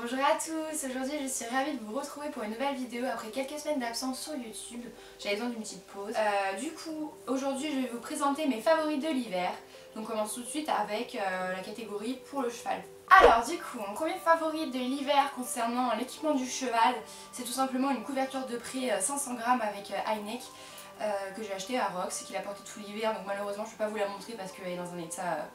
Bonjour à tous, aujourd'hui je suis ravie de vous retrouver pour une nouvelle vidéo après quelques semaines d'absence sur YouTube. J'avais besoin d'une petite pause. Du coup, aujourd'hui je vais vous présenter mes favoris de l'hiver. Donc on commence tout de suite avec la catégorie pour le cheval. Alors du coup, mon premier favori de l'hiver concernant l'équipement du cheval, c'est tout simplement une couverture de près 500 grammes avec high neck que j'ai acheté à Rox et qu'il a porté tout l'hiver. Donc malheureusement je ne peux pas vous la montrer parce qu'elle est dans un état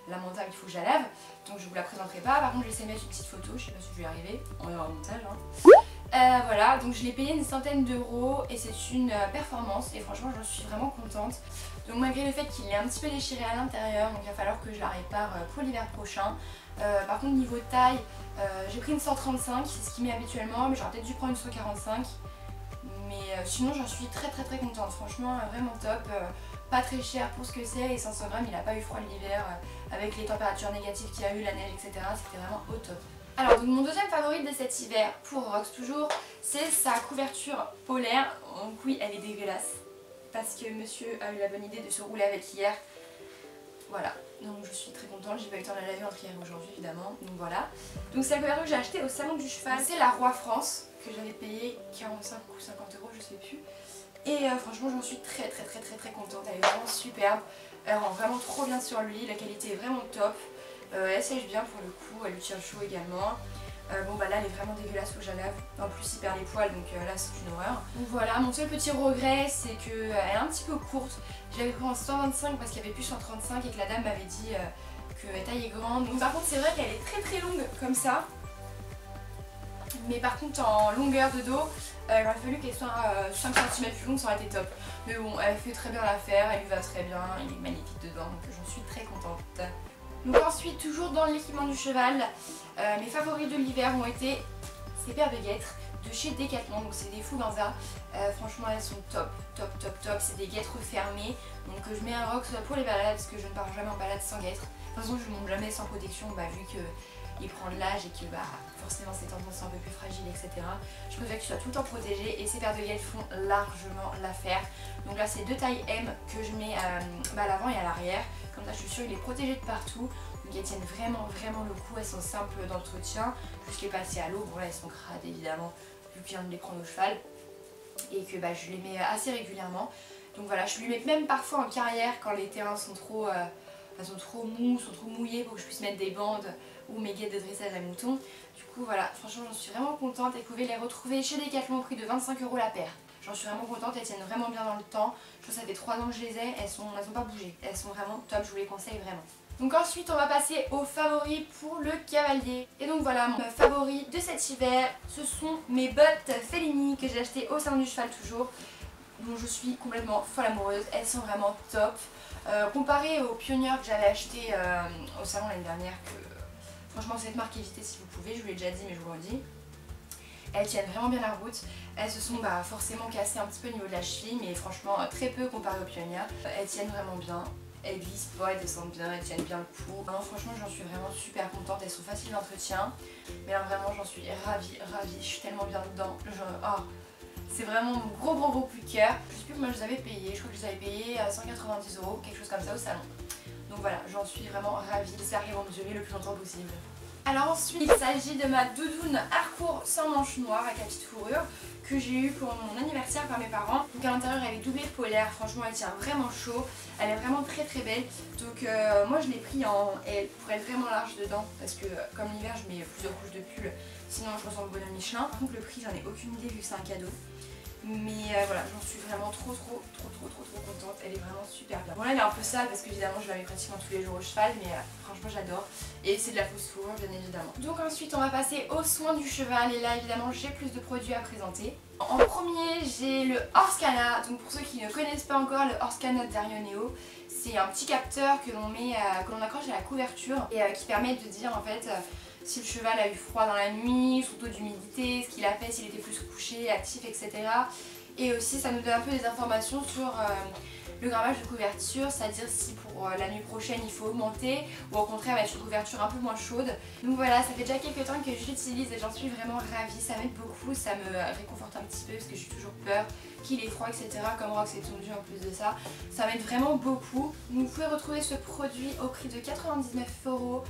lamentable, il faut que je la lave, donc je vous la présenterai pas. Par contre je vais essayer de mettre une petite photo, je sais pas si je vais y arriver, on verra au montage voilà, donc je l'ai payé une centaine d'euros et c'est une performance et franchement j'en suis vraiment contente. Donc malgré le fait qu'il est un petit peu déchiré à l'intérieur, donc il va falloir que je la répare pour l'hiver prochain. Par contre niveau taille, j'ai pris une 135, c'est ce qu'il met habituellement, mais j'aurais peut-être dû prendre une 145. Mais sinon j'en suis très contente, franchement vraiment top. Pas très cher pour ce que c'est et 500 grammes il n'a pas eu froid l'hiver avec les températures négatives qu'il y a eu, la neige etc. C'était vraiment au top. Alors donc mon deuxième favori de cet hiver pour Rox toujours, c'est sa couverture polaire. Donc oui elle est dégueulasse parce que monsieur a eu la bonne idée de se rouler avec hier. Voilà, donc je suis très contente, j'ai pas eu le temps de la laver entre hier et aujourd'hui évidemment, donc voilà. Donc c'est la couverture que j'ai achetée au salon du cheval, c'est la Roi France que j'avais payé 45 ou 50 euros je sais plus. Et franchement j'en suis très contente, elle est vraiment superbe, elle rend vraiment trop bien sur lui, la qualité est vraiment top, elle sèche bien pour le coup, elle lui tient chaud également. Bon bah là elle est vraiment dégueulasse, faut que je la lave, en plus il perd les poils donc là c'est une horreur. Donc voilà, mon seul petit regret c'est qu'elle est un petit peu courte, je l'avais pris en 125 parce qu'il n'y avait plus 135 et que la dame m'avait dit que la taille est grande. Donc par contre c'est vrai qu'elle est très longue comme ça. Mais par contre en longueur de dos, il aurait fallu qu'elle soit 5 cm plus longue, ça aurait été top. Mais bon, elle fait très bien l'affaire, elle lui va très bien, il est magnifique dedans, donc j'en suis très contente. Donc ensuite, toujours dans l'équipement du cheval, mes favoris de l'hiver ont été ces paires de guêtres de chez Decathlon, donc c'est des Fuganza. Franchement elles sont top, c'est des guêtres fermées, donc je mets un Rox pour les balades parce que je ne pars jamais en balade sans guêtres. De toute façon je ne monte jamais sans protection, vu que il prend de l'âge et que forcément ses tendons sont un peu plus fragiles etc. Je préfère qu'il soit tout le temps protégé et ces paires de guêtres font largement l'affaire. Donc là c'est deux tailles M que je mets à l'avant et à l'arrière, comme ça je suis sûre il est protégé de partout. Donc elles tiennent vraiment le coup, elles sont simples d'entretien, juste les passer à l'eau, bon là elles sont crades évidemment vu que je viens de les prendre au cheval et que je les mets assez régulièrement. Donc voilà, je lui mets même parfois en carrière quand les terrains sont trop mous, sont trop mouillés pour que je puisse mettre des bandes ou mes guêtres de dressage à moutons. Du coup voilà, franchement j'en suis vraiment contente et vous pouvez les retrouver chez Decathlon au prix de 25 € la paire. J'en suis vraiment contente, elles tiennent vraiment bien dans le temps. Je trouve que ça fait 3 ans que je les ai, elles ont pas bougé, elles sont vraiment top, je vous les conseille vraiment. Donc ensuite on va passer aux favoris pour le cavalier. Et donc voilà, mon favori de cet hiver, ce sont mes bottes Fellini que j'ai achetées au salon du cheval toujours, dont je suis complètement folle amoureuse, elles sont vraiment top. Comparé aux Pioneer que j'avais acheté au salon l'année dernière, que franchement cette marque évitez si vous pouvez, je vous l'ai déjà dit mais je vous le redis. Elles tiennent vraiment bien la route, elles se sont forcément cassées un petit peu au niveau de la cheville, mais franchement très peu comparé aux Pioneer. Elles tiennent vraiment bien, elles glissent pas, elles descendent bien, elles tiennent bien le coup. Non, franchement j'en suis vraiment super contente, elles sont faciles d'entretien, mais là vraiment j'en suis ravie, je suis tellement bien dedans. C'est vraiment mon gros coup de cœur. Je sais plus combien je les avais payés, je crois que je les avais payés à 190 €, quelque chose comme ça au salon. Donc voilà, j'en suis vraiment ravie, j'espère qu'ils vont me durer le plus longtemps possible. Alors ensuite, il s'agit de ma doudoune Harcourt sans manches noires avec la petite fourrure que j'ai eu pour mon anniversaire par mes parents. Donc à l'intérieur elle est doublée polaire, franchement elle tient vraiment chaud, elle est vraiment très belle. Donc moi je l'ai pris en L pour être vraiment large dedans parce que comme l'hiver je mets plusieurs couches de pull, sinon je ressemble au bonhomme Michelin. Par contre le prix j'en ai aucune idée vu que c'est un cadeau. Mais voilà, j'en suis vraiment trop contente, elle est vraiment super bien. Bon là elle est un peu sale parce qu'évidemment je la mets pratiquement tous les jours au cheval, mais franchement j'adore. Et c'est de la fausse fourrure bien évidemment. Donc ensuite on va passer aux soins du cheval et là évidemment j'ai plus de produits à présenter. En premier j'ai le Orscana, donc pour ceux qui ne connaissent pas encore le Orscana d'Arioneo, c'est un petit capteur que l'on accroche à la couverture et qui permet de dire en fait si le cheval a eu froid dans la nuit, son taux d'humidité, ce qu'il a fait, s'il était plus couché, actif, etc. Et aussi ça nous donne un peu des informations sur le grammage de couverture, c'est-à-dire si pour la nuit prochaine il faut augmenter ou au contraire mettre une couverture un peu moins chaude. Donc voilà, ça fait déjà quelques temps que je l'utilise et j'en suis vraiment ravie, ça m'aide beaucoup, ça me réconforte un petit peu parce que j'ai toujours peur qu'il ait froid, etc. Comme Rox est tondu en plus de ça, ça m'aide vraiment beaucoup. Donc vous pouvez retrouver ce produit au prix de 99 €,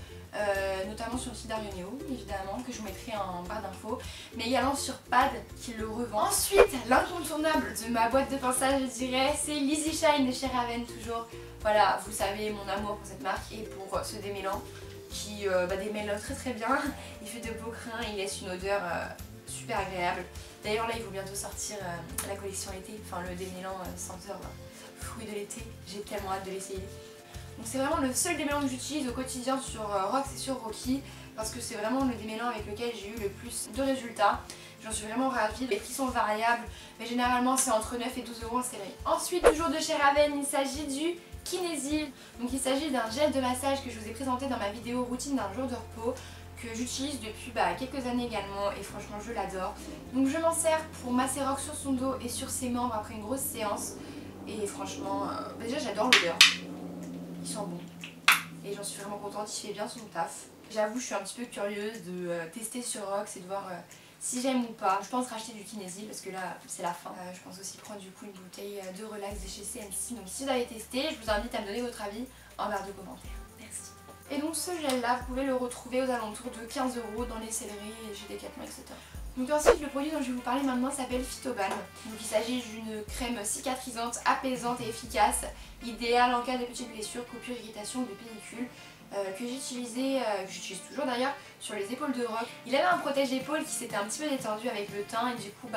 notamment notamment sur le site d'Arioneo, évidemment, que je vous mettrai en barre d'infos, mais également sur Pad qui le revend. Ensuite, l'incontournable de ma boîte de pinçage, je dirais, c'est l'Easy Shine de chez Raven, toujours. Voilà, vous savez mon amour pour cette marque et pour ce démêlant qui démêle très très bien. Il fait de beaux crins, il laisse une odeur super agréable. D'ailleurs là il faut bientôt sortir la collection été, enfin le démêlant senteur fruit de l'été. J'ai tellement hâte de l'essayer. Donc c'est vraiment le seul démêlant que j'utilise au quotidien sur Rox et sur Rocky parce que c'est vraiment le démêlant avec lequel j'ai eu le plus de résultats. J'en suis vraiment ravie, les prix sont variables mais généralement c'est entre 9 et 12 € en série. Ensuite toujours de chez Raven, il s'agit du Kinesil. Donc il s'agit d'un gel de massage que je vous ai présenté dans ma vidéo routine d'un jour de repos, que j'utilise depuis quelques années également et franchement je l'adore. Donc je m'en sers pour masser Rox sur son dos et sur ses membres après une grosse séance et franchement déjà j'adore l'odeur, il sent bon et j'en suis vraiment contente, il fait bien son taf. J'avoue je suis un petit peu curieuse de tester sur Rox et de voir si j'aime ou pas. Je pense racheter du Kinesil parce que là c'est la fin. Je pense aussi prendre du coup une bouteille de relax de chez CNC. Donc si vous avez testé, je vous invite à me donner votre avis en barre de commentaires. Merci. Et donc ce gel là, vous pouvez le retrouver aux alentours de 15 € dans les selleries, chez Decathlon, etc. Donc ensuite le produit dont je vais vous parler maintenant s'appelle Phytobalm. Donc il s'agit d'une crème cicatrisante, apaisante et efficace, idéale en cas de petites blessures, coupures, irritations ou de pellicules. Que j'utilisais, que j'utilise toujours d'ailleurs, sur les épaules de Rox. Il avait un protège-épaule qui s'était un petit peu détendu avec le temps et du coup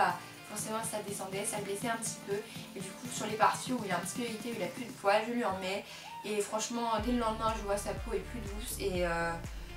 forcément ça descendait, ça blessait un petit peu. Et du coup sur les parties où il est un petit peu irrité, où il a plus de poils, je lui en mets. Et franchement dès le lendemain je vois sa peau est plus douce et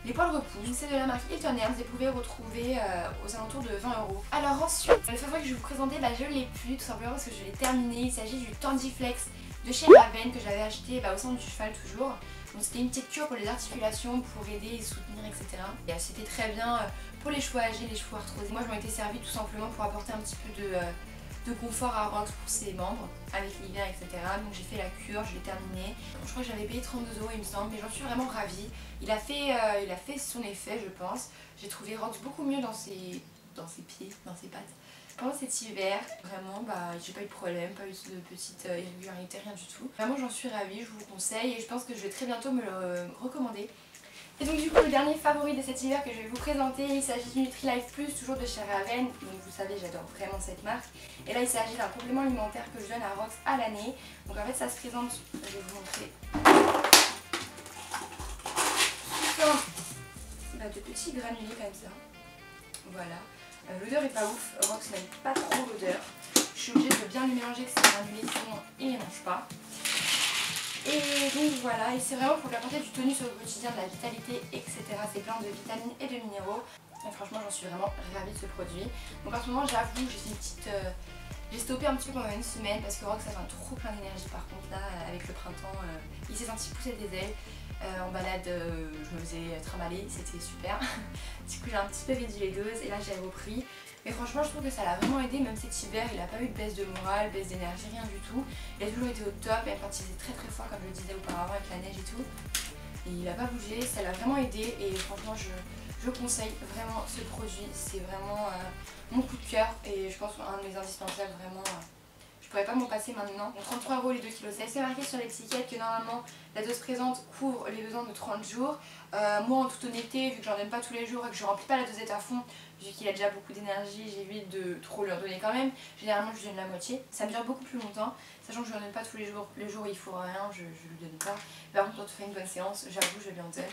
les poils repoussent. C'est de la marque Hilton Hermes et vous pouvez retrouver aux alentours de 20 €. Alors ensuite, le favori que je vais vous présenter, je l'ai plus tout simplement parce que je l'ai terminé. Il s'agit du Tendiflex de chez Raven que j'avais acheté au centre du cheval toujours. Donc c'était une petite cure pour les articulations, pour aider et soutenir, etc. Et c'était très bien pour les cheveux âgés, les cheveux arthrosés. Moi je m'en étais servi tout simplement pour apporter un petit peu de confort à Rox pour ses membres, avec l'hiver, etc. Donc j'ai fait la cure, je l'ai terminée. Je crois que j'avais payé 32 € il me semble, mais j'en suis vraiment ravie. Il a fait son effet je pense. J'ai trouvé Rox beaucoup mieux dans ses pieds, dans ses pattes. Pendant cet hiver, vraiment, j'ai pas eu de problème, pas eu de petites irrégularités, rien du tout. Vraiment, j'en suis ravie, je vous le conseille et je pense que je vais très bientôt me le recommander. Et donc du coup, le dernier favori de cet hiver que je vais vous présenter, il s'agit du Nutri-Life Plus, toujours de chez Raven. Donc vous savez, j'adore vraiment cette marque. Et là, il s'agit d'un complément alimentaire que je donne à Rox à l'année. Donc en fait, ça se présente, je vais vous montrer, sous forme de petits granulés comme ça. Voilà. L'odeur est pas ouf, Rox n'aime pas trop l'odeur. Je suis obligée de bien les mélanger avec ces granulés, sinon il les mange pas. Et donc voilà, et c'est vraiment pour lui apporter du tonus au quotidien, de la vitalité, etc. C'est plein de vitamines et de minéraux. Et franchement, j'en suis vraiment ravie de ce produit. Donc en ce moment, j'avoue, j'ai fait une petite... j'ai stoppé un petit peu pendant une semaine parce que Rox avait un trop plein d'énergie par contre là, avec le printemps, il s'est senti pousser des ailes. En balade, je me faisais trimballer, c'était super. Du coup j'ai un petit peu réduit les doses et là j'ai repris. Mais franchement je trouve que ça l'a vraiment aidé, même cet hiver il n'a pas eu de baisse de morale, baisse d'énergie, rien du tout. Il a toujours été au top, même quand il faisait très très fort comme je le disais auparavant avec la neige et tout. Et il n'a pas bougé, ça l'a vraiment aidé et franchement je conseille vraiment ce produit. C'est vraiment mon coup de cœur et je pense un de mes indispensables vraiment. Je pourrais pas m'en passer maintenant. Donc 33 € les 2 kg. C'est marqué sur l'étiquette que normalement la dose présente couvre les besoins de 30 jours. Moi en toute honnêteté, vu que j'en donne pas tous les jours et que je remplis pas la dosette à fond, vu qu'il a déjà beaucoup d'énergie, j'évite de trop leur donner quand même. Généralement je lui donne la moitié. Ça me dure beaucoup plus longtemps, sachant que je ne donne pas tous les jours. Les jours où il faut rien, je lui donne pas. Par contre quand tu fais une bonne séance, j'avoue je lui en donne.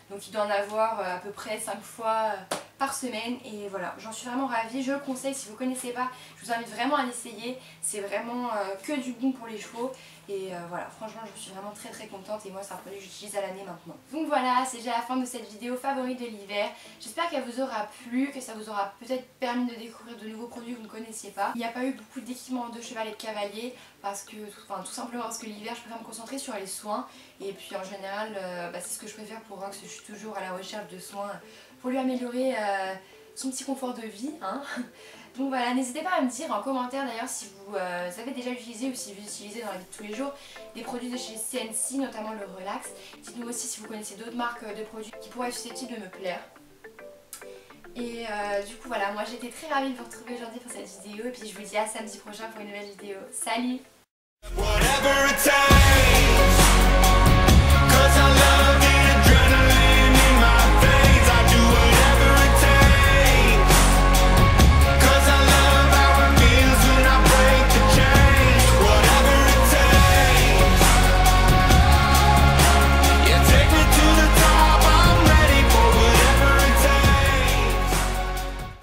Donc il doit en avoir à peu près 5 fois par semaine et voilà, j'en suis vraiment ravie, je le conseille si vous ne connaissez pas, je vous invite vraiment à l'essayer, c'est vraiment que du bon pour les chevaux et voilà, franchement je suis vraiment très très contente et moi c'est un produit que j'utilise à l'année maintenant. Donc voilà, c'est déjà la fin de cette vidéo favorite de l'hiver, j'espère qu'elle vous aura plu, que ça vous aura peut-être permis de découvrir de nouveaux produits que vous ne connaissiez pas. Il n'y a pas eu beaucoup d'équipements de cheval et de cavalier parce que, tout simplement parce que l'hiver je préfère me concentrer sur les soins et puis en général c'est ce que je préfère pour Rox, je suis toujours à la recherche de soins pour lui améliorer son petit confort de vie. Hein. Donc voilà, n'hésitez pas à me dire en commentaire d'ailleurs si vous avez déjà utilisé ou si vous utilisez dans la vie de tous les jours des produits de chez CNC, notamment le Relax. Dites-nous aussi si vous connaissez d'autres marques de produits qui pourraient être susceptibles de me plaire. Et du coup voilà, moi j'étais très ravie de vous retrouver aujourd'hui pour cette vidéo et puis je vous dis à samedi prochain pour une nouvelle vidéo. Salut!